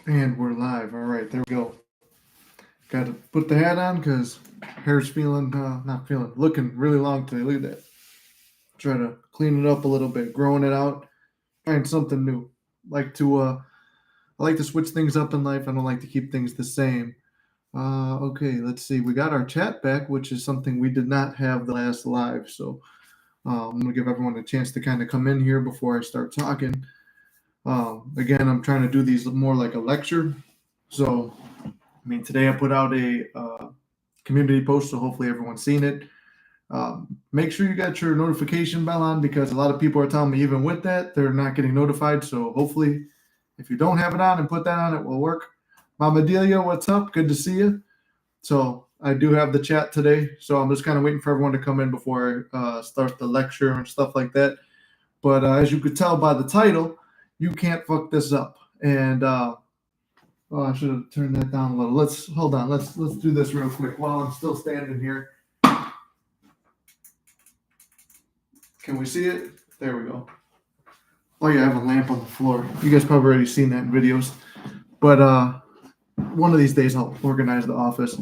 And we're live. All right, there we go. Got to put the hat on because hair's looking really long today. Look at that. Try to clean it up a little bit, growing it out, trying something new. Like to, I like to switch things up in life. I don't like to keep things the same. Okay, let's see. We got our chat back, which is something we did not have the last live. So I'm gonna give everyone a chance to kind of come in here before I start talking. Again, I'm trying to do these more like a lecture. So today I put out a community post, so hopefully everyone's seen it. Make sure you got your notification bell on because a lot of people are telling me even with that, they're not getting notified. So hopefully, if you don't have it on and put that on, it will work. Mama Delia, what's up? Good to see you. So I do have the chat today, so I'm just kind of waiting for everyone to come in before I start the lecture and stuff like that. But as you could tell by the title, you can't fuck this up. And oh, I should have turned that down a little. Let's hold on. Let's do this real quick while I'm still standing here. Can we see it? There we go. Oh yeah, I have a lamp on the floor. You guys probably already seen that in videos. But one of these days I'll organize the office.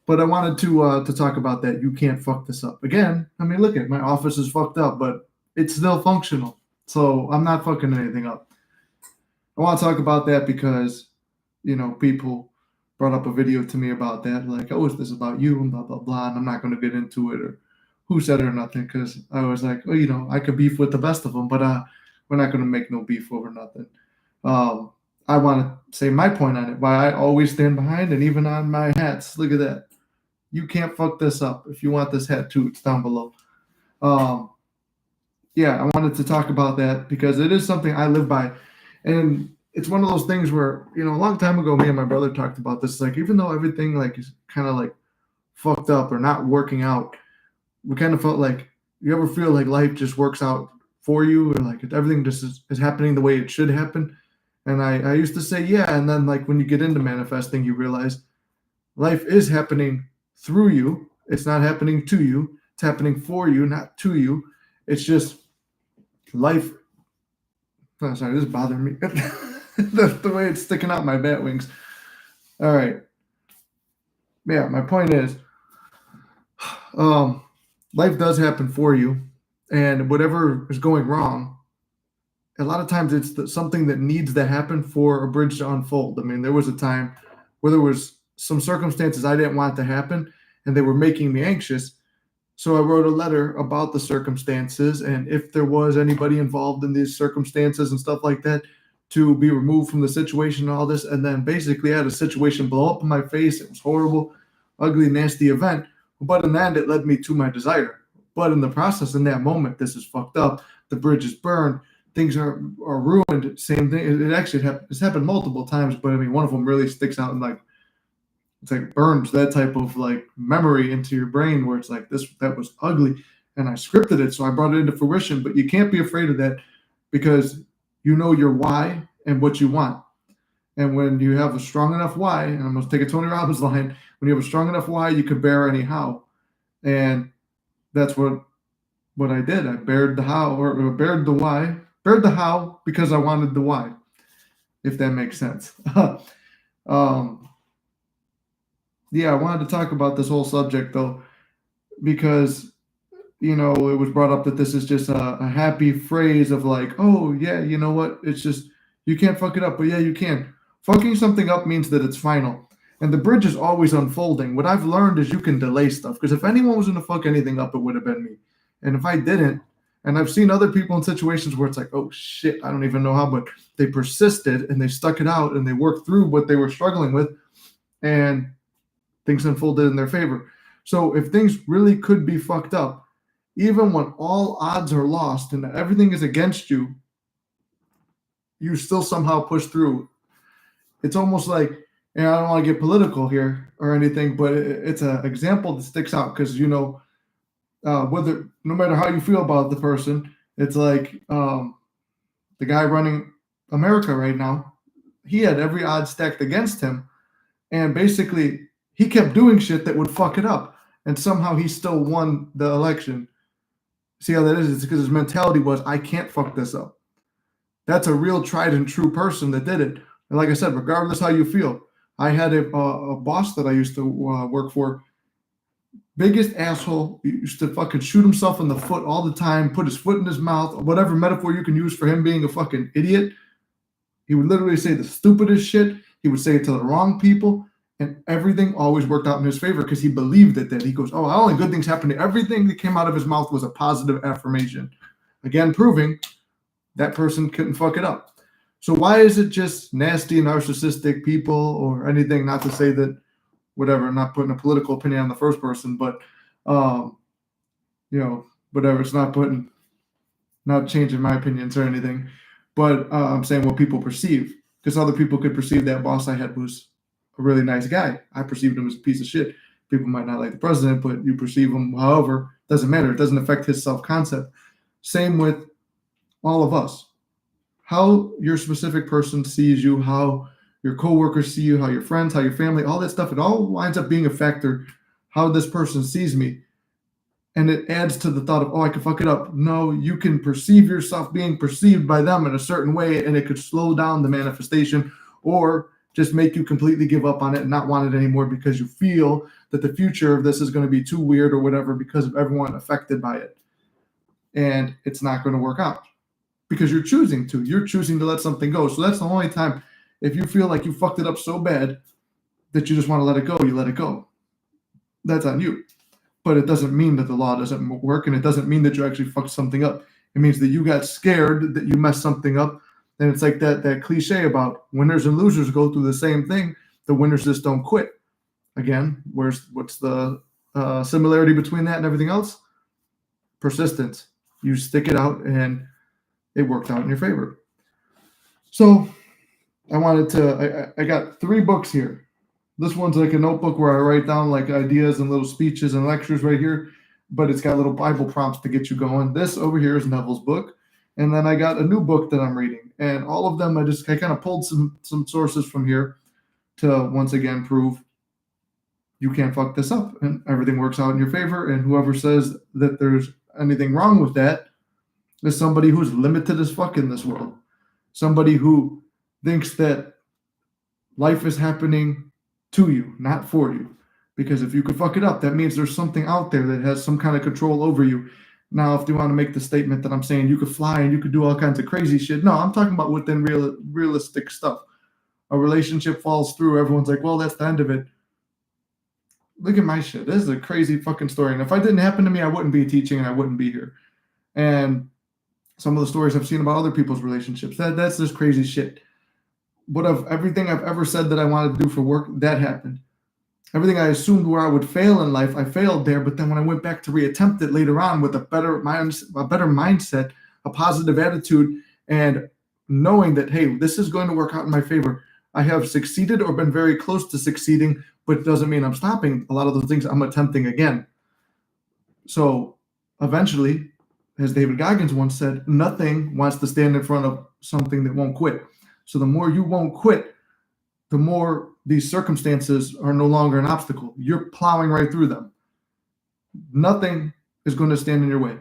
But I wanted to talk about that. You can't fuck this up. Again, look at my office is fucked up, but it's still functional. So I'm not fucking anything up. I want to talk about that because people brought up a video to me about that, like, oh, is this about you, and blah, blah, blah, and I'm not going to get into it or who said it or nothing, because I was like, oh, I could beef with the best of them, but we're not going to make no beef over nothing. I want to say my point on it, why I always stand behind, and even on my hats, look at that. You can't fuck this up. If you want this hat too, it's down below. Yeah, I wanted to talk about that because it is something I live by, and it's one of those things where, a long time ago, me and my brother talked about this. Like, even though everything like is kind of like fucked up or not working out, we kind of felt like, you ever feel like life just works out for you, or like everything just is happening the way it should happen? And I used to say, yeah. And then like when you get into manifesting, you realize life is happening through you. It's not happening to you. It's happening for you, not to you. It's just life. Oh, sorry, this is bothering me. the way it's sticking out my bat wings. All right. Yeah, my point is, life does happen for you, and whatever is going wrong, a lot of times it's something that needs to happen for a bridge to unfold. There was a time where there was some circumstances I didn't want to happen, and they were making me anxious. So I wrote a letter about the circumstances, and if there was anybody involved in these circumstances and stuff like that, to be removed from the situation and all this. And then basically I had a situation blow up in my face. It was horrible, ugly, nasty event. But in the end, it led me to my desire. But in the process, in that moment, this is fucked up. The bridge is burned. Things are ruined. Same thing. It actually it's happened multiple times, but one of them really sticks out, and like, it's like burns that type of like memory into your brain where it's like, that was ugly, and I scripted it, so I brought it into fruition. But you can't be afraid of that because you know your why and what you want. And when you have a strong enough why, and I'm going to take a Tony Robbins line, when you have a strong enough why, you can bear any how. And that's what I did. I bared the how, or bared the why, bared the how because I wanted the why, if that makes sense. Yeah, I wanted to talk about this whole subject though, because it was brought up that this is just a happy phrase of like, oh yeah, you know what? It's just, you can't fuck it up, but yeah, you can. Fucking something up means that it's final. And the bridge is always unfolding. What I've learned is you can delay stuff. Because if anyone was going to fuck anything up, it would have been me. And if I didn't, and I've seen other people in situations where it's like, oh shit, I don't even know how, but they persisted and they stuck it out and they worked through what they were struggling with, and things unfolded in their favor. So if things really could be fucked up, even when all odds are lost and everything is against you, you still somehow push through. It's almost like, and I don't want to get political here or anything, but it's an example that sticks out because, whether, no matter how you feel about the person, it's like the guy running America right now, he had every odd stacked against him, and basically he kept doing shit that would fuck it up, and somehow he still won the election. See how that is? It's because his mentality was, I can't fuck this up. That's a real tried and true person that did it. And like I said, regardless how you feel, I had a boss that I used to work for. Biggest asshole. He used to fucking shoot himself in the foot all the time, put his foot in his mouth, whatever metaphor you can use for him being a fucking idiot. He would literally say the stupidest shit. He would say it to the wrong people, and everything always worked out in his favor because he believed it. That he goes, oh, only good things happen to everything that came out of his mouth was a positive affirmation. Again, proving that person couldn't fuck it up. So why is it just nasty, narcissistic people or anything? Not to say that, whatever, I'm not putting a political opinion on the first person, but whatever. It's not changing my opinions or anything. But I'm saying what people perceive, because other people could perceive that boss I had was a really nice guy. I perceived him as a piece of shit. People might not like the president, but you perceive him however. Doesn't matter. It doesn't affect his self-concept. Same with all of us. How your specific person sees you, how your coworkers see you, how your friends, how your family, all that stuff, it all winds up being a factor, how this person sees me. And it adds to the thought of, oh, I can fuck it up. No, you can perceive yourself being perceived by them in a certain way, and it could slow down the manifestation or just make you completely give up on it and not want it anymore because you feel that the future of this is going to be too weird or whatever because of everyone affected by it. And it's not going to work out because you're choosing to. You're choosing to let something go. So that's the only time, if you feel like you fucked it up so bad that you just want to let it go, you let it go. That's on you. But it doesn't mean that the law doesn't work, and it doesn't mean that you actually fucked something up. It means that you got scared that you messed something up. And it's like that cliche about winners and losers go through the same thing. The winners just don't quit. Again, what's the similarity between that and everything else? Persistence. You stick it out, and it worked out in your favor. So I got 3 books here. This one's like a notebook where I write down like ideas and little speeches and lectures right here, but it's got little Bible prompts to get you going. This over here is Neville's book. And then I got a new book that I'm reading. And all of them, I kind of pulled some sources from here to once again prove you can't fuck this up and everything works out in your favor. And whoever says that there's anything wrong with that is somebody who's limited as fuck in this world. Somebody who thinks that life is happening to you, not for you. Because if you could fuck it up, that means there's something out there that has some kind of control over you. Now, if you want to make the statement that I'm saying you could fly and you could do all kinds of crazy shit, no, I'm talking about within realistic stuff. A relationship falls through, everyone's like, well, that's the end of it. Look at my shit. This is a crazy fucking story. And if it didn't happen to me, I wouldn't be teaching and I wouldn't be here. And some of the stories I've seen about other people's relationships, that's just crazy shit. But of everything I've ever said that I wanted to do for work, that happened. Everything I assumed where I would fail in life, I failed there. But then when I went back to reattempt it later on with a better mindset, a positive attitude, and knowing that, hey, this is going to work out in my favor, I have succeeded or been very close to succeeding, but it doesn't mean I'm stopping a lot of the things I'm attempting again. So eventually, as David Goggins once said, nothing wants to stand in front of something that won't quit. So the more you won't quit, the more these circumstances are no longer an obstacle. You're plowing right through them. Nothing is going to stand in your way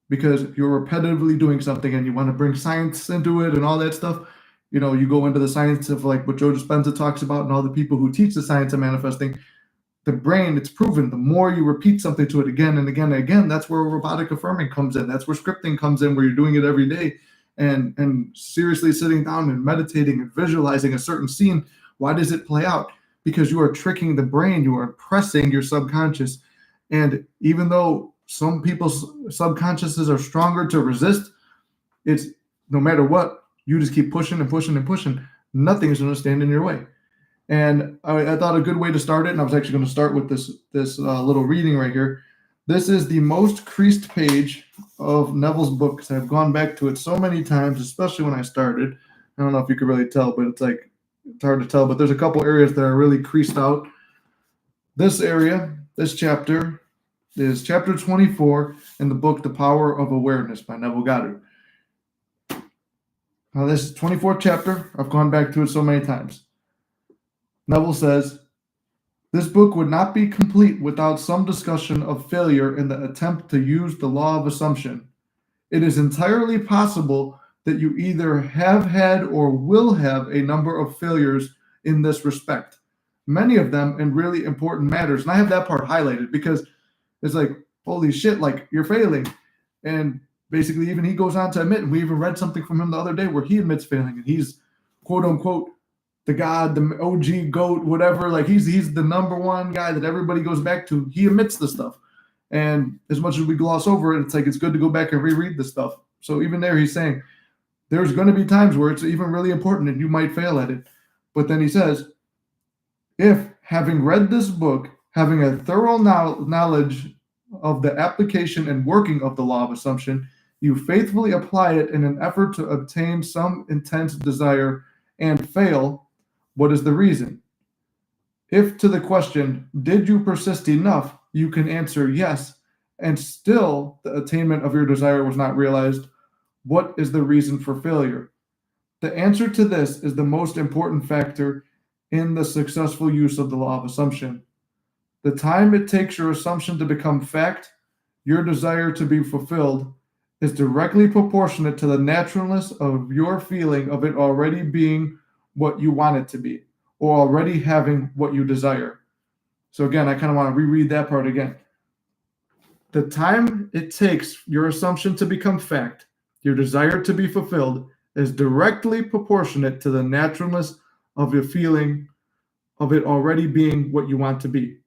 because you're repetitively doing something and you want to bring science into it and all that stuff. You know, you go into the science of like what Joe Dispenza talks about and all the people who teach the science of manifesting. The brain, it's proven, the more you repeat something to it again and again and again, that's where robotic affirming comes in. That's where scripting comes in, where you're doing it every day. And seriously sitting down and meditating and visualizing a certain scene. Why does it play out? Because you are tricking the brain. You are impressing your subconscious. And even though some people's subconsciouses are stronger to resist, it's no matter what, you just keep pushing and pushing and pushing. Nothing is going to stand in your way. And I thought a good way to start it, and I was actually going to start with this little reading right here. This is the most creased page of Neville's book because I've gone back to it so many times, especially when I started. I don't know if you could really tell, but it's hard to tell. But there's a couple areas that are really creased out. This area, this chapter, is chapter 24 in the book The Power of Awareness by Neville Goddard. Now, this 24th chapter, I've gone back to it so many times. Neville says, this book would not be complete without some discussion of failure in the attempt to use the law of assumption. It is entirely possible that you either have had or will have a number of failures in this respect, many of them in really important matters. And I have that part highlighted because it's like, holy shit, like you're failing. And basically, even he goes on to admit, and we even read something from him the other day where he admits failing, and he's quote unquote the God, the OG GOAT, whatever. Like he's the number one guy that everybody goes back to. He admits the stuff. And as much as we gloss over it, it's like it's good to go back and reread the stuff. So even there, he's saying there's going to be times where it's even really important and you might fail at it. But then he says, if having read this book, having a thorough knowledge of the application and working of the law of assumption, you faithfully apply it in an effort to obtain some intense desire and fail, what is the reason? If to the question, did you persist enough, you can answer yes, and still the attainment of your desire was not realized, what is the reason for failure? The answer to this is the most important factor in the successful use of the law of assumption. The time it takes your assumption to become fact, your desire to be fulfilled, is directly proportionate to the naturalness of your feeling of it already being what you want it to be, or already having what you desire. So again, I kind of want to reread that part again. The time it takes your assumption to become fact, your desire to be fulfilled, is directly proportionate to the naturalness of your feeling of it already being what you want to be,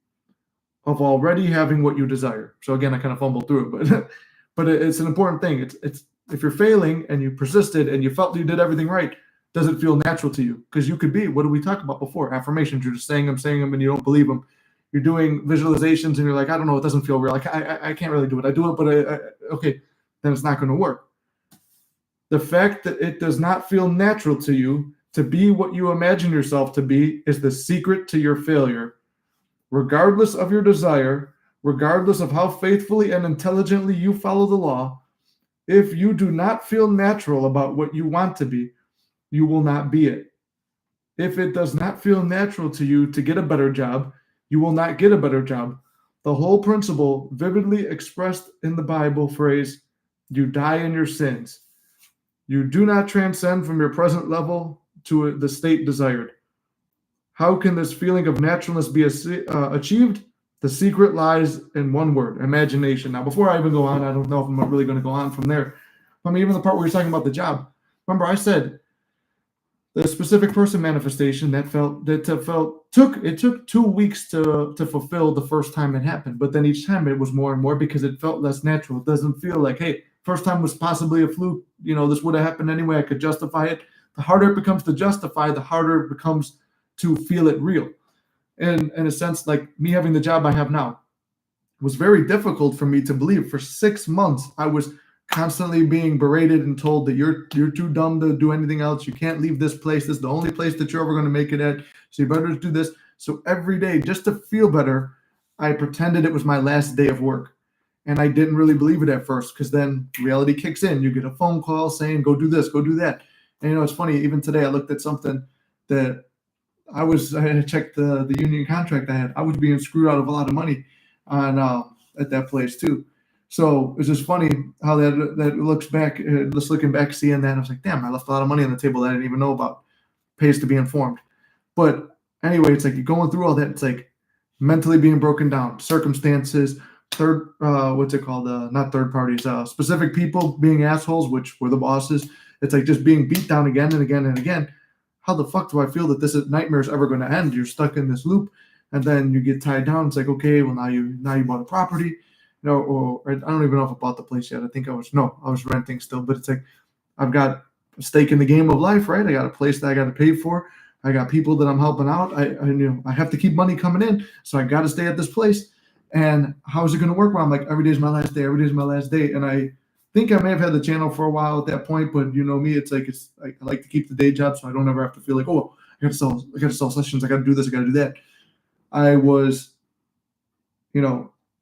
of already having what you desire. So again, I kind of fumbled through it, but it's an important thing. It's if you're failing and you persisted and you felt you did everything right, does it feel natural to you? Because you could be, what did we talk about before? Affirmations. You're just saying them, and you don't believe them. You're doing visualizations and you're like, I don't know, it doesn't feel real. Like I can't really do it. I do it, but okay, then it's not going to work. The fact that it does not feel natural to you to be what you imagine yourself to be is the secret to your failure. Regardless of your desire, regardless of how faithfully and intelligently you follow the law, if you do not feel natural about what you want to be, you will not be it. If it does not feel natural to you to get a better job, you will not get a better job. The whole principle, vividly expressed in the Bible phrase, you die in your sins. You do not transcend from your present level to the state desired. How can this feeling of naturalness be achieved? The secret lies in one word, imagination. Now, before I even go on, I don't know if I'm really going to go on from there. I mean, even the part where you're talking about the job. Remember, I said the specific person manifestation took 2 weeks to fulfill the first time it happened, but then each time it was more and more because it felt less natural. It doesn't feel like, hey, first time was possibly a fluke. This would have happened anyway. I could justify it. The harder it becomes to justify, the harder it becomes to feel it real. And in a sense, like me having the job I have now was very difficult for me to believe. For 6 months, I was constantly being berated and told that you're too dumb to do anything else. You can't leave this place. This is the only place that you're ever going to make it at. So you better do this. So every day, just to feel better, I pretended it was my last day of work. And I didn't really believe it at first because then reality kicks in. You get a phone call saying, go do this, go do that. And it's funny, even today I looked at something that I had checked the union contract I had. I was being screwed out of a lot of money on at that place too. So it's just funny how that looks back, just looking back, seeing that, I was like, damn, I left a lot of money on the table that I didn't even know about. Pays to be informed. But anyway, it's like you're going through all that. It's like mentally being broken down, circumstances, not third parties, specific people being assholes, which were the bosses. It's like just being beat down again and again and again. How the fuck do I feel that this nightmare is ever going to end? You're stuck in this loop, and then you get tied down. It's like, okay, well now you bought a property, or I don't even know if I bought the place yet. I was renting still, but it's like I've got a stake in the game of life, right? I got a place that I got to pay for. I got people that I'm helping out. I have to keep money coming in, so I got to stay at this place. And how is it going to work? Well, I'm like, every day is my last day. Every day is my last day. And I think I may have had the channel for a while at that point, but you know me, it's like I like to keep the day job, so I don't ever have to feel like, oh, I got to sell sessions. I got to do this. I got to do that. I was,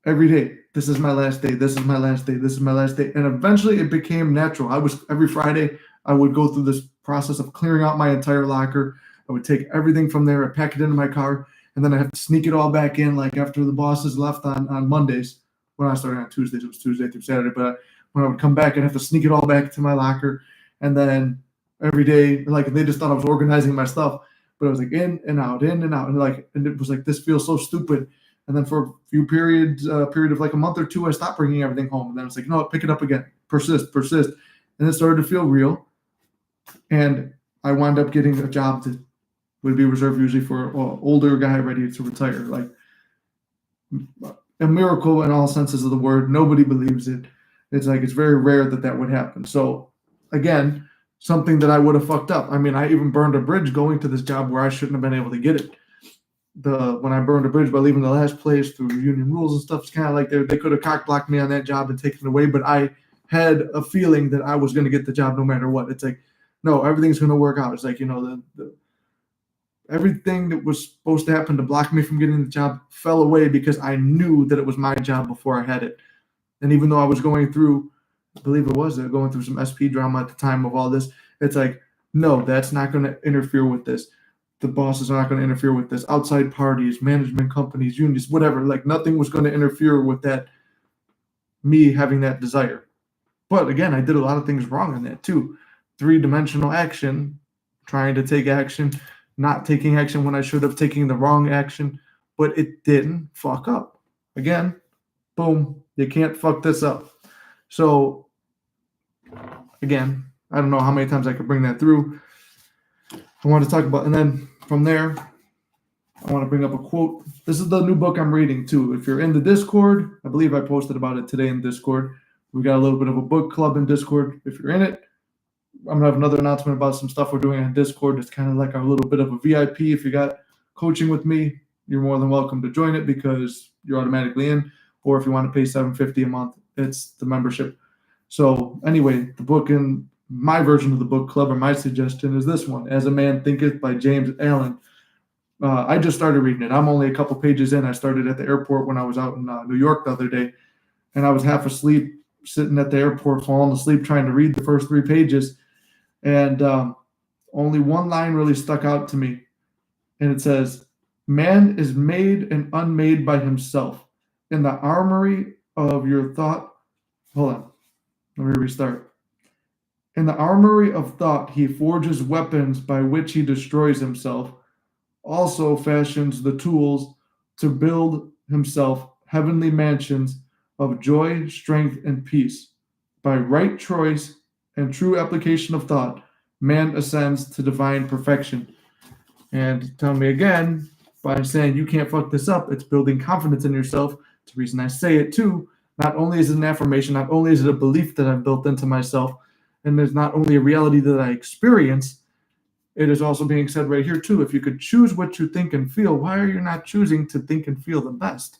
every day. This is my last day. This is my last day. This is my last day. And eventually, it became natural. Every Friday, I would go through this process of clearing out my entire locker. I would take everything from there, I'd pack it into my car, and then I have to sneak it all back in, like after the bosses left on Mondays. When I started on Tuesdays, it was Tuesday through Saturday, but when I would come back, I'd have to sneak it all back to my locker, And then every day, like they just thought I was organizing my stuff, but I was like in and out, and it was like this feels so stupid. And then for a few period of like a month or two, I stopped bringing everything home. And then it's like, no, pick it up again, persist, and it started to feel real. And I wound up getting a job that would be reserved usually for an older guy ready to retire, like a miracle in all senses of the word. Nobody believes it. It's like it's very rare that that would happen. So again, something that I would have fucked up. I mean, I even burned a bridge going to this job where I shouldn't have been able to get it. When I burned a bridge by leaving the last place through union rules and stuff, it's kind of like they could have cock blocked me on that job and taken it away. But I had a feeling that I was going to get the job no matter what. It's like, no, everything's going to work out. It's like, everything that was supposed to happen to block me from getting the job fell away because I knew that it was my job before I had it. And even though I was going through, I believe it was going through some SP drama at the time of all this, it's like, no, that's not going to interfere with this. The bosses are not going to interfere with this. Outside parties, management companies, unions, whatever, like nothing was going to interfere with that, me having that desire. But again, I did a lot of things wrong in that too. 3-dimensional action, trying to take action, not taking action when I should have, taken the wrong action, but it didn't fuck up. Again, boom, you can't fuck this up. So again, I don't know how many times I could bring that through. I want to talk about, and then from there, I want to bring up a quote. This is the new book I'm reading too. If you're in the Discord, I believe I posted about it today in Discord. We got a little bit of a book club in Discord. If you're in it, I'm gonna have another announcement about some stuff we're doing on Discord. It's kind of like a little bit of a VIP. If you got coaching with me, you're more than welcome to join it because you're automatically in. Or if you want to pay $7.50 a month, it's the membership. So anyway, the book in my version of the book club, or my suggestion, is this one, As a Man Thinketh by James Allen. I just started reading it. I'm only a couple pages in. I started at the airport when I was out in New York the other day, and I was half asleep sitting at the airport, falling asleep, trying to read the first 3 pages. And only one line really stuck out to me. And it says, man is made and unmade by himself. In the armory of your thought, hold on, let me restart. In the armory of thought, he forges weapons by which he destroys himself, also fashions the tools to build himself heavenly mansions of joy, strength, and peace. By right choice and true application of thought, man ascends to divine perfection. And tell me again, by saying you can't fuck this up, it's building confidence in yourself. It's the reason I say it too. Not only is it an affirmation, not only is it a belief that I've built into myself, and there's not only a reality that I experience, it is also being said right here too. If you could choose what you think and feel, why are you not choosing to think and feel the best?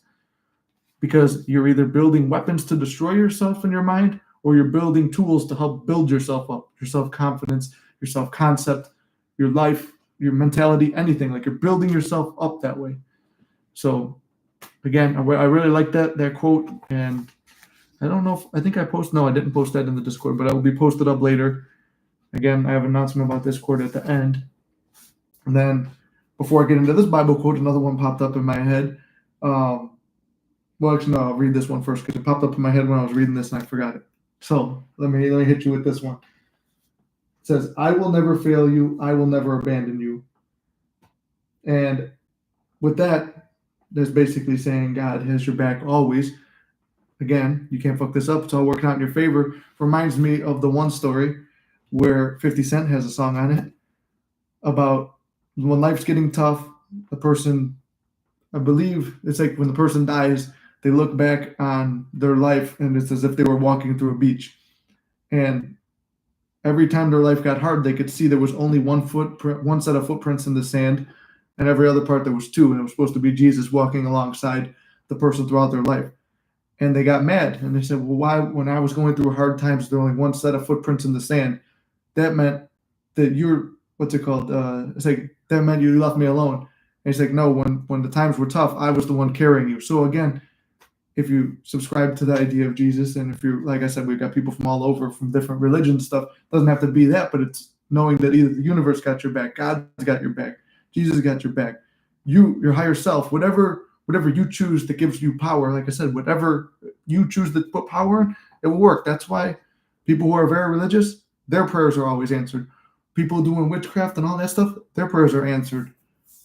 Because you're either building weapons to destroy yourself in your mind, or you're building tools to help build yourself up, your self-confidence, your self-concept, your life, your mentality, anything. Like you're building yourself up that way. So again, I really like that quote, and I don't know if I think I posted. No, I didn't post that in the Discord, but I will be posted up later. Again, I have an announcement about Discord at the end. And then before I get into this Bible quote, another one popped up in my head. Well, actually, no, I'll read this one first because it popped up in my head when I was reading this and I forgot it. So let me hit you with this one. It says, I will never fail you. I will never abandon you. And with that, that's basically saying God has your back always. Again, you can't fuck this up. It's all working out in your favor. Reminds me of the one story where 50 Cent has a song on it about when life's getting tough, the person, I believe it's like when the person dies, they look back on their life and it's as if they were walking through a beach. And every time their life got hard, they could see there was only one set of footprints in the sand, and every other part there was 2. And it was supposed to be Jesus walking alongside the person throughout their life. And they got mad and they said, well, why, when I was going through hard times, there was only one set of footprints in the sand? That meant that you're, what's it called? It's like, that meant you left me alone. And he's like, no, when the times were tough, I was the one carrying you. So again, if you subscribe to the idea of Jesus, and if you're, like I said, we've got people from all over, from different religions stuff, it doesn't have to be that, but it's knowing that either the universe got your back, God's got your back, Jesus got your back, your higher self, whatever you choose that gives you power. Like I said, whatever you choose to put power in, it will work. That's why people who are very religious, their prayers are always answered. People doing witchcraft and all that stuff, their prayers are answered.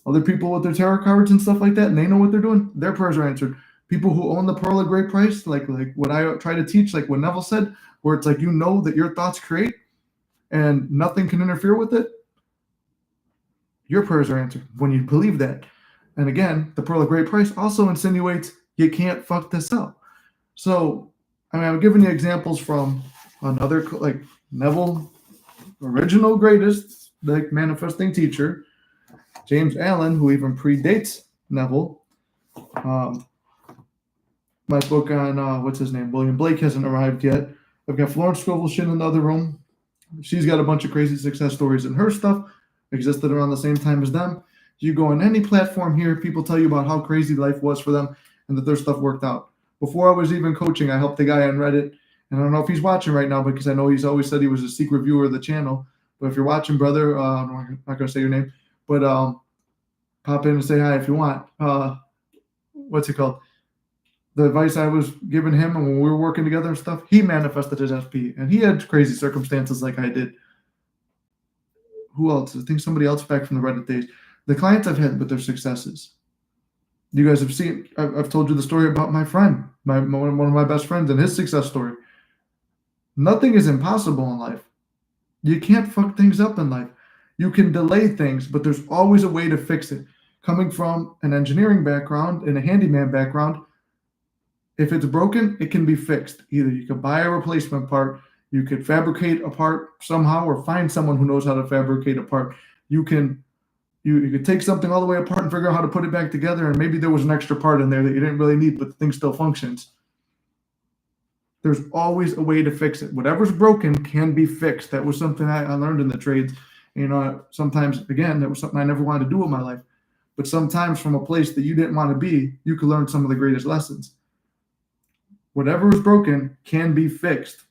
Other people with their tarot cards and stuff like that, and they know what they're doing, their prayers are answered. People who own the pearl of great price, like what I try to teach, like what Neville said, where it's like you know that your thoughts create and nothing can interfere with it, your prayers are answered when you believe that. And again, the pearl of great price also insinuates you can't fuck this up. So, I mean, I'm giving you examples from another, like Neville, original greatest, like manifesting teacher, James Allen, who even predates Neville. My book on, what's his name? William Blake hasn't arrived yet. I've got Florence Scovel shit in the other room. She's got a bunch of crazy success stories, and her stuff existed around the same time as them. You go on any platform here, people tell you about how crazy life was for them and that their stuff worked out. Before I was even coaching, I helped a guy on Reddit, and I don't know if he's watching right now because I know he's always said he was a secret viewer of the channel. But if you're watching, brother, I'm not going to say your name, but pop in and say hi if you want. What's it called? The advice I was giving him and when we were working together and stuff, he manifested his SP, and he had crazy circumstances like I did. Who else? I think somebody else back from the Reddit days. The clients I've had with their successes. You guys have seen, I've told you the story about my friend, one of my best friends and his success story. Nothing is impossible in life. You can't fuck things up in life. You can delay things, but there's always a way to fix it. Coming from an engineering background and a handyman background, if it's broken, it can be fixed. Either you can buy a replacement part, you could fabricate a part somehow, or find someone who knows how to fabricate a part. You could take something all the way apart and figure out how to put it back together, and maybe there was an extra part in there that you didn't really need, but the thing still functions. There's always a way to fix it. Whatever's broken can be fixed. That was something I learned in the trades. You know, sometimes, again, that was something I never wanted to do with my life. But sometimes from a place that you didn't want to be, you could learn some of the greatest lessons. Whatever is broken can be fixed.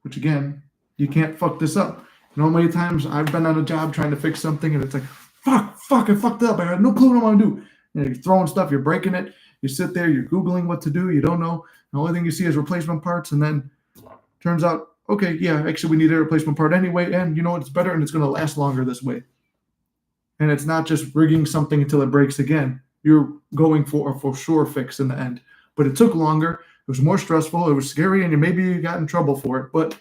Which, again, you can't fuck this up. You know how many times I've been on a job trying to fix something and it's like, fuck, I fucked up. I had no clue what I want to do. You know, you're throwing stuff, you're breaking it. You sit there, you're Googling what to do. You don't know. The only thing you see is replacement parts. And then turns out, okay, yeah, actually we need a replacement part anyway. And you know what? It's better and it's going to last longer this way. And it's not just rigging something until it breaks again. You're going for a for sure fix in the end. But it took longer. It was more stressful. It was scary. And maybe you got in trouble for it. But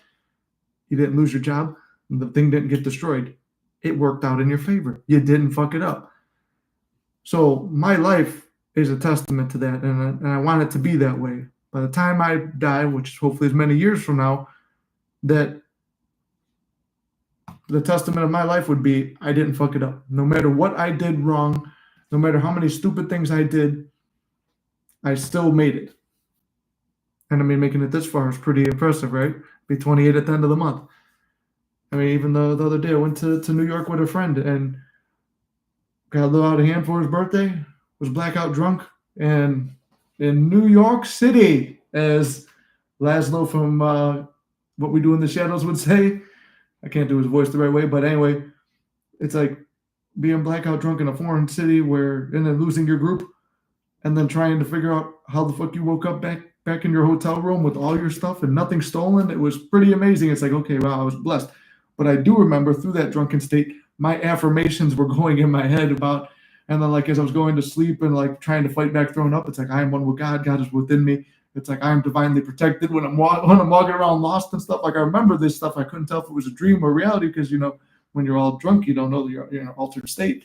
you didn't lose your job. And the thing didn't get destroyed. It worked out in your favor. You didn't fuck it up. So my life is a testament to that. And I want it to be that way. By the time I die, which hopefully is many years from now, that the testament of my life would be I didn't fuck it up. No matter what I did wrong, no matter how many stupid things I did, I still made it. And I mean, making it this far is pretty impressive, right? Be 28 at the end of the month. I mean, even the other day I went to New York with a friend and got a little out of hand for his birthday, was blackout drunk, and in New York City, as Laszlo from What We Do in the Shadows would say. I can't do his voice the right way, but anyway, it's like being blackout drunk in a foreign city and then losing your group and then trying to figure out how the fuck you woke up back in your hotel room with all your stuff and nothing stolen. It was pretty amazing. It's like, okay, wow, I was blessed. But I do remember through that drunken state, my affirmations were going in my head about, and then like as I was going to sleep and like trying to fight back throwing up, it's like I am one with God. God is within me. It's like I'm divinely protected when I'm walking around lost and stuff. Like I remember this stuff. I couldn't tell if it was a dream or reality because, you know, when you're all drunk, you don't know you're in an altered state.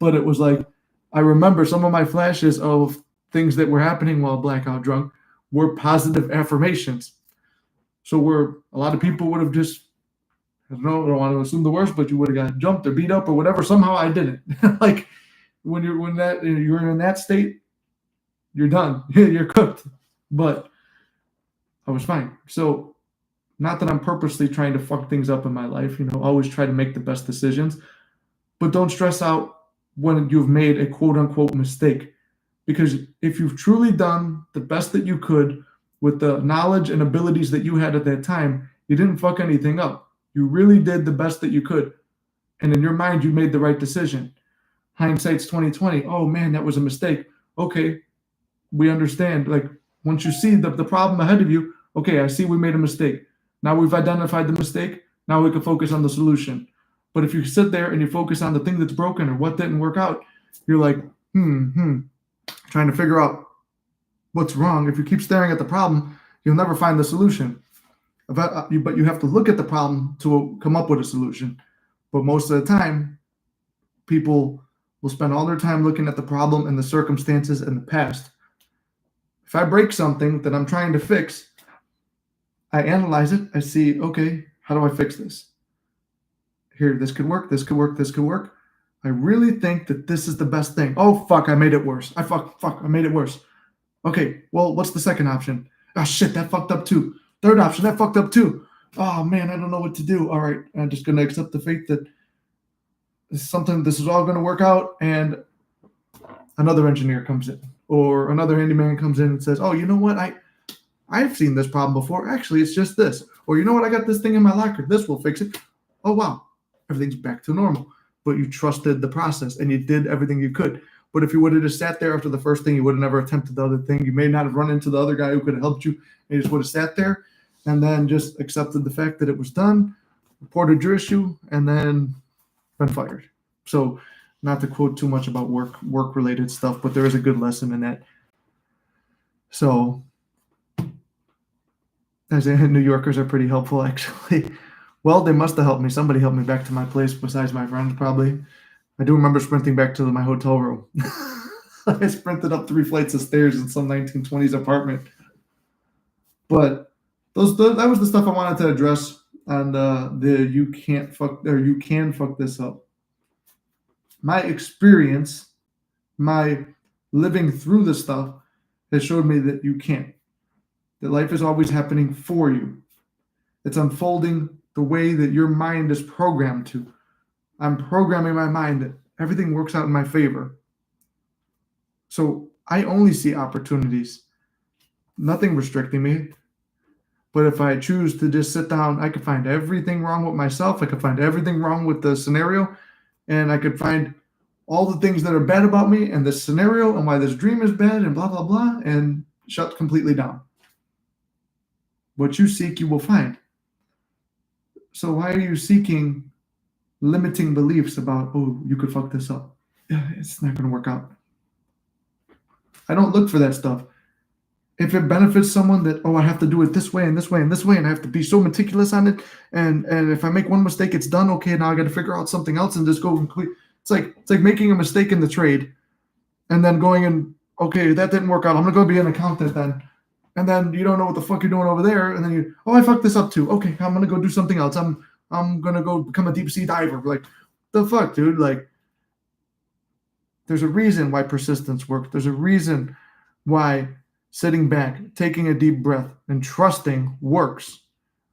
But it was like I remember some of my flashes of things that were happening while blackout drunk were positive affirmations. So where a lot of people would have just, I don't want to assume the worst, but you would have got jumped or beat up or whatever. Somehow I didn't. Like when you're in that state, you're done. You're cooked. But I was fine. So not that I'm purposely trying to fuck things up in my life, you know, always try to make the best decisions, but don't stress out when you've made a quote unquote mistake. Because if you've truly done the best that you could with the knowledge and abilities that you had at that time, you didn't fuck anything up. You really did the best that you could. And in your mind, you made the right decision. Hindsight's 2020. Oh man, that was a mistake. Okay, we understand. Like once you see the problem ahead of you, okay, I see we made a mistake. Now we've identified the mistake. Now we can focus on the solution. But if you sit there and you focus on the thing that's broken or what didn't work out, you're like, trying to figure out what's wrong. If you keep staring at the problem, you'll never find the solution. But you have to look at the problem to come up with a solution. But most of the time, people will spend all their time looking at the problem and the circumstances and the past. If I break something that I'm trying to fix, I analyze it. I see, okay, how do I fix this? Here, this could work, this could work, this could work. I really think that this is the best thing. Oh, fuck, I made it worse. I made it worse. Okay, well, what's the second option? Oh, shit, that fucked up too. Third option, that fucked up too. Oh, man, I don't know what to do. All right, I'm just going to accept the fate that this is all going to work out. And another engineer comes in or another handyman comes in and says, oh, you know what? I've seen this problem before. Actually, it's just this. Or you know what? I got this thing in my locker. This will fix it. Oh, wow. Everything's back to normal. But you trusted the process and you did everything you could. But if you would have just sat there after the first thing, you would have never attempted the other thing. You may not have run into the other guy who could have helped you. And you just would have sat there and then just accepted the fact that it was done, reported your issue, and then been fired. So not to quote too much about work-related stuff, but there is a good lesson in that. So as New Yorkers are pretty helpful, actually. Well, they must have helped me. Somebody helped me back to my place besides my friends, probably. I do remember sprinting back to my hotel room. I sprinted up 3 flights of stairs in some 1920s apartment. But that was the stuff I wanted to address on the you can fuck this up. My experience, my living through this stuff has showed me that you can't. That life is always happening for you. It's unfolding the way that your mind is programmed to. I'm programming my mind that everything works out in my favor. So I only see opportunities, nothing restricting me. But if I choose to just sit down, I could find everything wrong with myself. I could find everything wrong with the scenario. And I could find all the things that are bad about me and this scenario and why this dream is bad and blah, blah, blah, and shut completely down. What you seek, you will find. So why are you seeking limiting beliefs about, oh, you could fuck this up? It's not going to work out. I don't look for that stuff. If it benefits someone that, oh, I have to do it this way and this way and this way, and I have to be so meticulous on it, and if I make one mistake, it's done. Okay, now I got to figure out something else and just go complete. It's like making a mistake in the trade, and then going and, okay, that didn't work out. I'm gonna go be an accountant then, and then you don't know what the fuck you're doing over there, and then I fucked this up too. Okay, I'm gonna go do something else. I'm gonna go become a deep sea diver. Like, the fuck, dude? Like, there's a reason why persistence works. There's a reason why sitting back, taking a deep breath, and trusting works.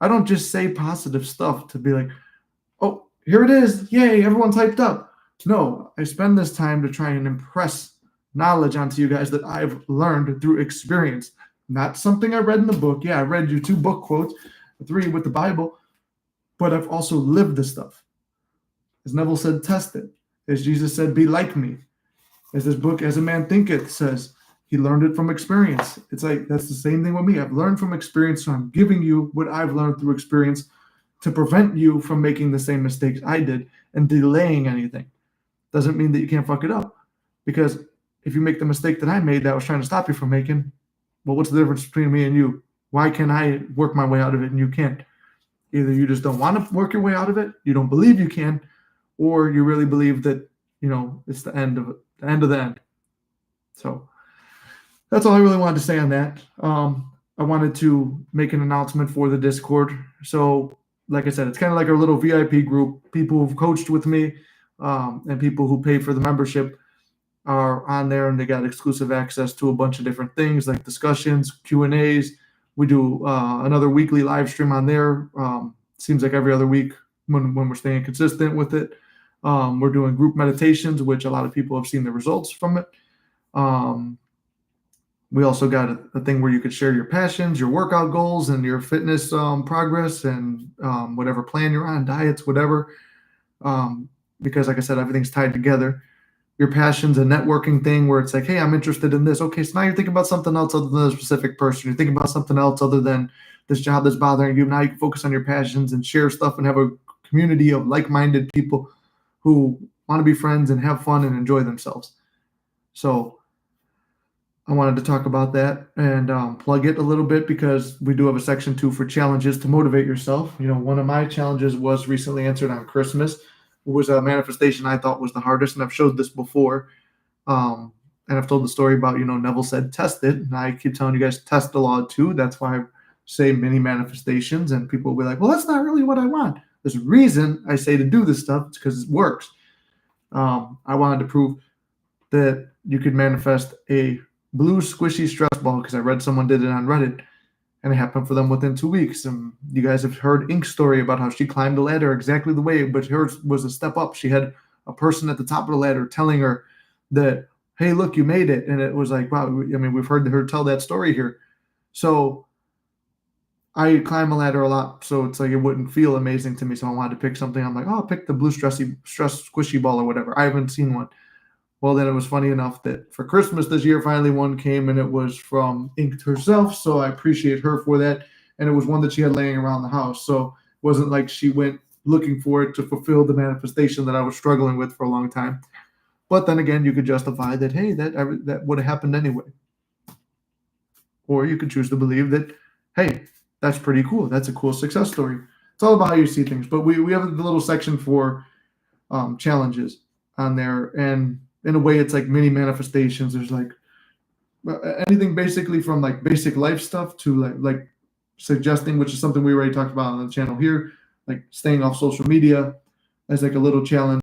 I don't just say positive stuff to be like, oh, here it is. Yay, everyone's hyped up. No, I spend this time to try and impress knowledge onto you guys that I've learned through experience. Not something I read in the book. Yeah, I read you 2 book quotes, 3 with the Bible, but I've also lived this stuff. As Neville said, test it. As Jesus said, be like me. As this book, As a Man Thinketh, says, he learned it from experience. It's like, that's the same thing with me. I've learned from experience, so I'm giving you what I've learned through experience to prevent you from making the same mistakes I did and delaying anything. Doesn't mean that you can't fuck it up. Because if you make the mistake that I made that I was trying to stop you from making, well, what's the difference between me and you? Why can I work my way out of it and you can't? Either you just don't want to work your way out of it, you don't believe you can, or you really believe that, it's the end of it, the end of the end. So that's all I really wanted to say on that. I wanted to make an announcement for the Discord. So, like I said, it's kind of like our little VIP group. People who've coached with me and people who pay for the membership are on there, and they got exclusive access to a bunch of different things like discussions, Q&As. We do another weekly live stream on there. Seems like every other week when we're staying consistent with it. We're doing group meditations, which a lot of people have seen the results from it. We also got a thing where you could share your passions, your workout goals, and your fitness progress, and whatever plan you're on, diets, whatever. Because, like I said, everything's tied together. your passion's a networking thing where it's like, hey, I'm interested in this. Okay, so now you're thinking about something else other than a specific person. You're thinking about something else other than this job that's bothering you. Now you can focus on your passions and share stuff and have a community of like-minded people who want to be friends and have fun and enjoy themselves. So I wanted to talk about that and plug it a little bit because we do have a section 2 for challenges to motivate yourself. One of my challenges was recently answered on Christmas. It was a manifestation I thought was the hardest, and I've showed this before. And I've told the story about, Neville said, test it. And I keep telling you guys, test the law too. That's why I say many manifestations. And people will be like, well, that's not really what I want. There's a reason I say to do this stuff. It's because it works. I wanted to prove that you could manifest a blue squishy stress ball because I read someone did it on Reddit. And it happened for them within 2 weeks. And you guys have heard Ink's story about how she climbed the ladder exactly the way, but hers was a step up. She had a person at the top of the ladder telling her that, hey, look, you made it. And it was like, wow, we've heard her tell that story here. So I climb a ladder a lot, so it's like it wouldn't feel amazing to me. So I wanted to pick something. I'm like, oh, I'll pick the blue stress squishy ball or whatever. I haven't seen one. Well, then it was funny enough that for Christmas this year, finally one came, and it was from Ink herself. So I appreciate her for that. And it was one that she had laying around the house. So it wasn't like she went looking for it to fulfill the manifestation that I was struggling with for a long time. But then again, you could justify that, hey, that would have happened anyway. Or you could choose to believe that, hey, that's pretty cool. That's a cool success story. It's all about how you see things. But we have the little section for challenges on there. And in a way, it's like mini manifestations. There's like anything basically from like basic life stuff to like suggesting, which is something we already talked about on the channel here, like staying off social media as like a little challenge.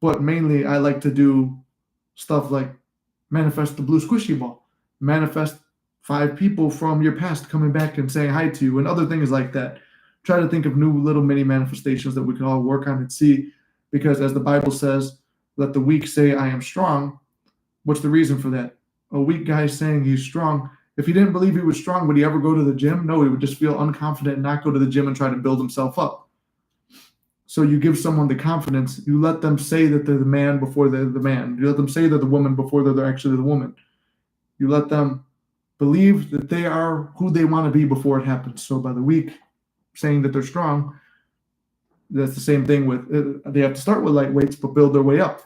But mainly I like to do stuff like manifest the blue squishy ball, manifest 5 people from your past coming back and saying hi to you, and other things like that. Try to think of new little mini manifestations that we can all work on and see, because as the Bible says, let the weak say, I am strong. What's the reason for that? A weak guy saying he's strong. If he didn't believe he was strong, would he ever go to the gym? No, he would just feel unconfident and not go to the gym and try to build himself up. So you give someone the confidence. You let them say that they're the man before they're the man. You let them say they're the woman before they're actually the woman. You let them believe that they are who they want to be before it happens. So by the weak saying that they're strong, that's the same thing with, they have to start with light weights, but build their way up.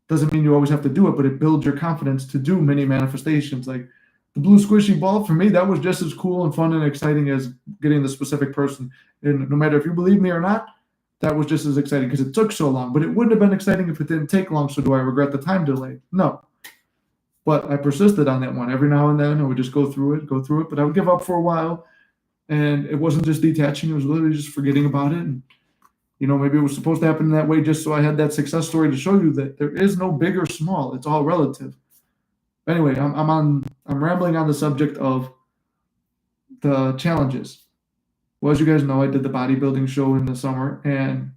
Doesn't mean you always have to do it, but it builds your confidence to do many manifestations. Like the blue squishy ball, for me, that was just as cool and fun and exciting as getting the specific person. And no matter if you believe me or not, that was just as exciting because it took so long. But it wouldn't have been exciting if it didn't take long. So do I regret the time delay? No. But I persisted on that one. Every now and then I would just go through it. But I would give up for a while. And it wasn't just detaching. It was literally just forgetting about it. And maybe it was supposed to happen that way just so I had that success story to show you that there is no big or small. It's all relative. Anyway, I'm rambling on the subject of the challenges. Well, as you guys know, I did the bodybuilding show in the summer, and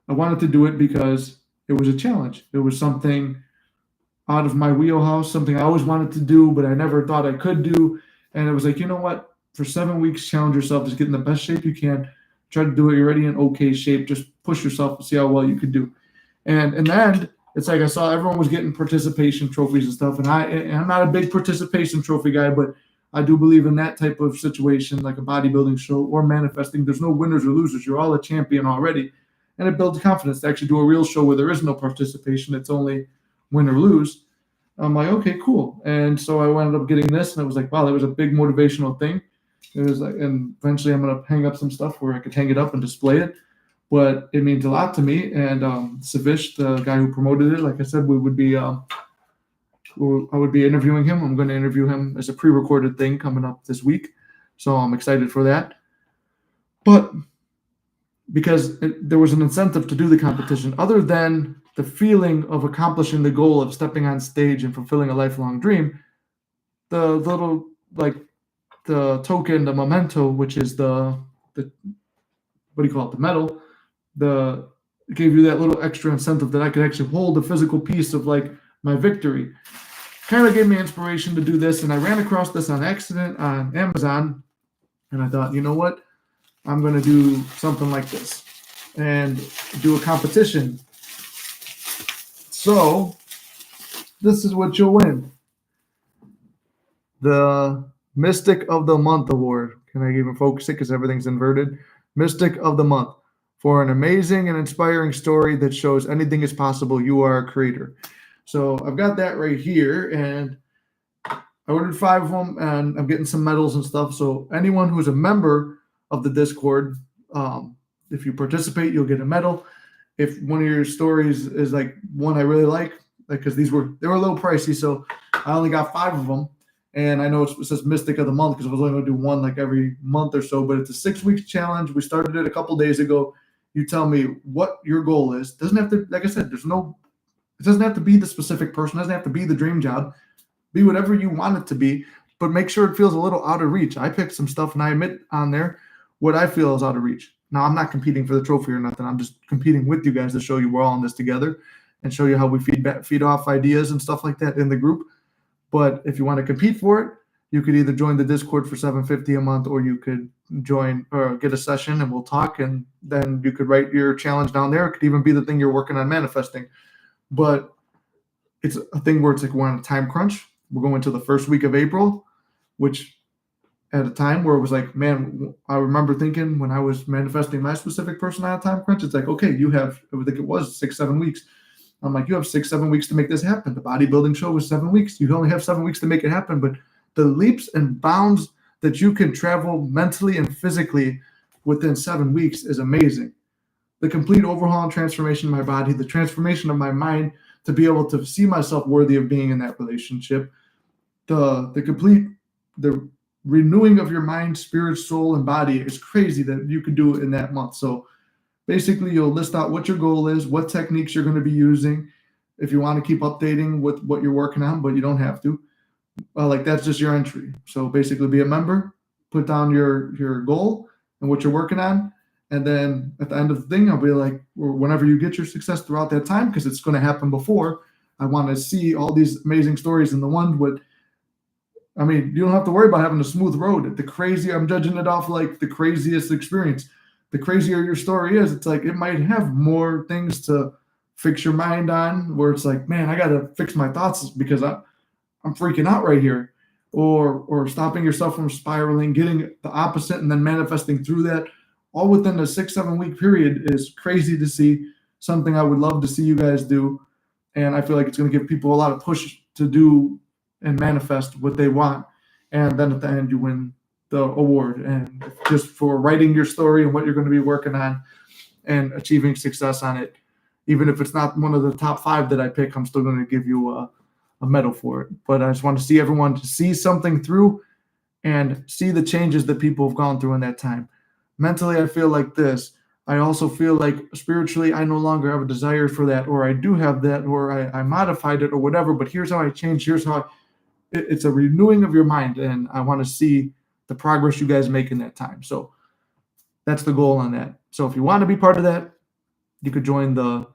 I wanted to do it because it was a challenge. It was something out of my wheelhouse, something I always wanted to do, but I never thought I could do. And it was like, you know what? For 7 weeks, challenge yourself. Just get in the best shape you can. Try to do it. You're already in okay shape. Just push yourself to see how well you could do. And in the end, it's like I saw everyone was getting participation trophies and stuff. And I'm not a big participation trophy guy, but I do believe in that type of situation, like a bodybuilding show or manifesting. There's no winners or losers. You're all a champion already. And it builds confidence to actually do a real show where there is no participation. It's only win or lose. I'm like, okay, cool. And so I ended up getting this, and it was like, wow, that was a big motivational thing. It was like, and eventually I'm going to hang up some stuff where I could hang it up and display it. But it means a lot to me. And Savish, the guy who promoted it, like I said, I would be interviewing him. I'm going to interview him as a pre-recorded thing coming up this week. So I'm excited for that. But because there was an incentive to do the competition, other than the feeling of accomplishing the goal of stepping on stage and fulfilling a lifelong dream, the little, like, the token, the memento, which is the what do you call it, the medal, it gave you that little extra incentive that I could actually hold a physical piece of like my victory. Kind of gave me inspiration to do this, and I ran across this on accident on Amazon, and I thought, you know what, I'm going to do something like this and do a competition. So this is what you'll win. The Mystic of the Month Award. Can I even focus it because everything's inverted? Mystic of the Month. For an amazing and inspiring story that shows anything is possible, you are a creator. So I've got that right here, and I ordered 5 of them, and I'm getting some medals and stuff. So anyone who's a member of the Discord, if you participate, you'll get a medal. If one of your stories is like one I really like, because they were a little pricey, so I only got 5 of them. And I know it says Mystic of the Month because I was only going to do one like every month or so, but it's a 6-week challenge. We started it a couple days ago. You tell me what your goal is. Doesn't have to, like I said, it doesn't have to be the specific person. It doesn't have to be the dream job. Be whatever you want it to be, but make sure it feels a little out of reach. I picked some stuff and I admit on there what I feel is out of reach. Now, I'm not competing for the trophy or nothing. I'm just competing with you guys to show you we're all in this together and show you how we feed off ideas and stuff like that in the group. But if you want to compete for it, you could either join the Discord for $7.50 a month, or you could join or get a session and we'll talk, and then you could write your challenge down there. It could even be the thing you're working on manifesting. But it's a thing where it's like we're on a time crunch. We're going to the first week of April, which at a time where it was like, man, I remember thinking when I was manifesting my specific person on a time crunch, it's like, okay, you have, I think it was 6-7 weeks. I'm like, you have 6-7 weeks to make this happen. The bodybuilding show was 7 weeks. You only have 7 weeks to make it happen. But the leaps and bounds that you can travel mentally and physically within 7 weeks is amazing. The complete overhaul and transformation of my body, the transformation of my mind to be able to see myself worthy of being in that relationship, the renewing of your mind, spirit, soul, and body is crazy that you could do it in that month. So basically, you'll list out what your goal is, what techniques you're going to be using, if you want to keep updating with what you're working on, but you don't have to. Like that's just your entry. So basically, be a member, put down your goal and what you're working on, and then at the end of the thing, I'll be like, or whenever you get your success throughout that time, because it's going to happen before. I want to see all these amazing stories, and the one with. I mean, you don't have to worry about having a smooth road. The crazy, I'm judging it off like the craziest experience. The crazier your story is, it's like it might have more things to fix your mind on, where it's like, man, I got to fix my thoughts because I'm freaking out right here, or stopping yourself from spiraling, getting the opposite, and then manifesting through that, all within a 6-7 week period is crazy to see. Something I would love to see you guys do, and I feel like it's going to give people a lot of push to do and manifest what they want, and then at the end you win the award, and just for writing your story and what you're going to be working on and achieving success on it. Even if it's not one of the top 5 that I pick, I'm still going to give you a medal for it. But I just want to see everyone to see something through and see the changes that people have gone through in that time. Mentally, I feel like this. I also feel like spiritually, I no longer have a desire for that, or I do have that, or I modified it or whatever, but here's how I changed. Here's how it's a renewing of your mind, and I want to see the progress you guys make in that time. So that's the goal on that. So if you want to be part of that, you could join the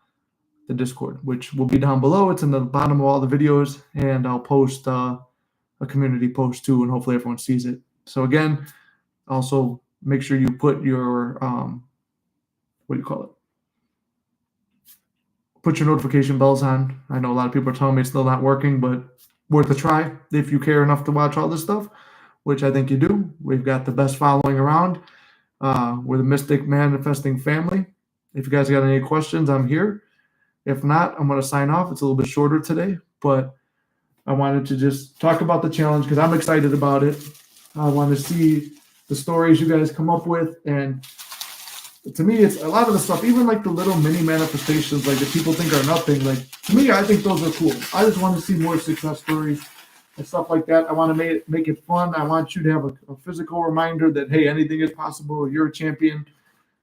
Discord, which will be down below. It's in the bottom of all the videos, and I'll post a community post too, and hopefully everyone sees it. So again, also make sure you put your put your notification bells on. I know a lot of people are telling me it's still not working, but worth a try if you care enough to watch all this stuff, which I think you do. We've got the best following around. We're the Mystic Manifesting family. If you guys got any questions, I'm here. If not, I'm going to sign off. It's a little bit shorter today, but I wanted to just talk about the challenge because I'm excited about it. I want to see the stories you guys come up with, and to me, it's a lot of the stuff, even like the little mini manifestations, like that people think are nothing. Like to me, I think those are cool. I just want to see more success stories and stuff like that. I want to make it fun. I want you to have a physical reminder that, hey, anything is possible. You're a champion.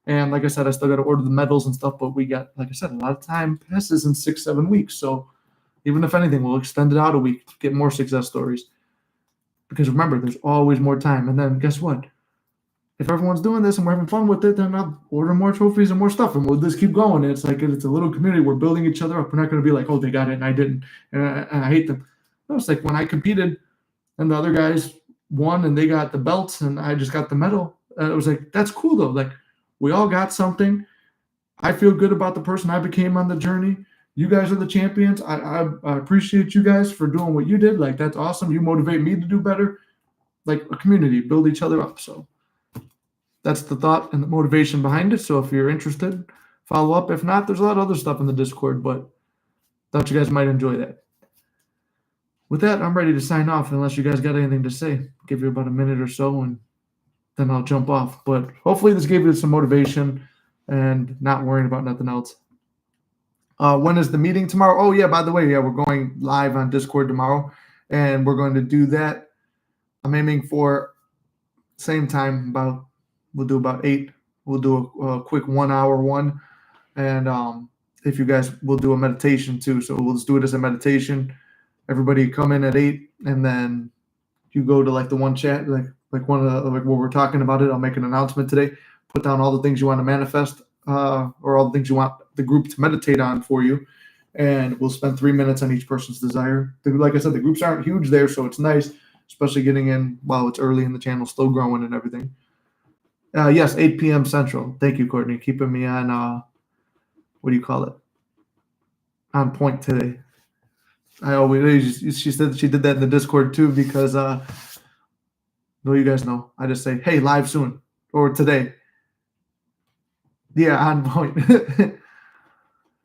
And like I said, I still got to order the medals and stuff, but we got, like I said, a lot of time passes in 6-7 weeks. So even if anything, we'll extend it out a week to get more success stories. Because remember, there's always more time. And then guess what? If everyone's doing this and we're having fun with it, then I'll order more trophies and more stuff, and we'll just keep going. And it's like it's a little community. We're building each other up. We're not going to be like, oh, they got it and I didn't, and I hate them. No, it's like when I competed and the other guys won and they got the belts and I just got the medal. It was like, that's cool though. Like we all got something. I feel good about the person I became on the journey. You guys are the champions. I appreciate you guys for doing what you did. Like, that's awesome. You motivate me to do better. Like a community, build each other up. So that's the thought and the motivation behind it. So if you're interested, follow up. If not, there's a lot of other stuff in the Discord, but thought you guys might enjoy that. With that, I'm ready to sign off unless you guys got anything to say. Give you about a minute or so and then I'll jump off. But hopefully this gave you some motivation and not worrying about nothing else. When is the meeting tomorrow? Oh, yeah, by the way, yeah, we're going live on Discord tomorrow, and we're going to do that. I'm aiming for same time, we'll do about 8. We'll do a quick 1 hour one, and if you guys will do a meditation too. So we'll just do it as a meditation. Everybody come in at 8, and then you go to like the one chat, like one of the, like what we're talking about it. I'll make an announcement today. Put down all the things you want to manifest, or all the things you want the group to meditate on for you, and we'll spend 3 minutes on each person's desire. Like I said, the groups aren't huge there, so it's nice, especially getting in while it's early in the channel, still growing and everything. Yes, 8 p.m. Central. Thank you, Courtney, keeping me on what do you call it? On point today. I always, she said she did that in the Discord too, because no, you guys know. I just say, hey, live soon or today. Yeah, on point.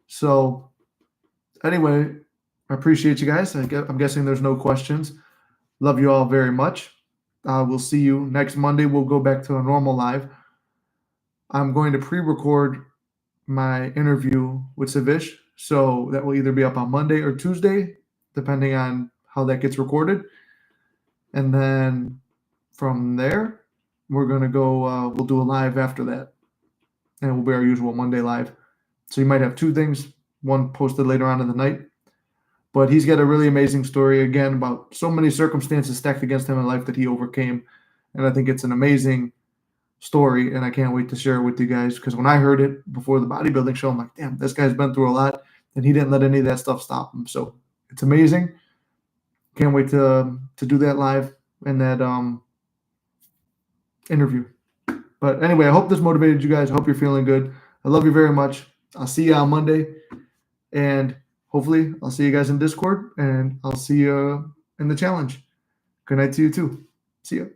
So anyway, I appreciate you guys. I'm guessing there's no questions. Love you all very much. We'll see you next Monday. We'll go back to a normal live. I'm going to pre-record my interview with Savish, so that will either be up on Monday or Tuesday, depending on how that gets recorded. And then from there, we're going to go, we'll do a live after that. And it will be our usual Monday live. So you might have 2 things, one posted later on in the night. But he's got a really amazing story, again, about so many circumstances stacked against him in life that he overcame. And I think it's an amazing story, and I can't wait to share it with you guys, because when I heard it before the bodybuilding show, I'm like, damn, this guy's been through a lot, and he didn't let any of that stuff stop him. So it's amazing. Can't wait to do that live and that interview. But anyway, I hope this motivated you guys. I hope you're feeling good. I love you very much. I'll see you on Monday, and hopefully I'll see you guys in Discord, and I'll see you in the challenge. Good night to you too. See you.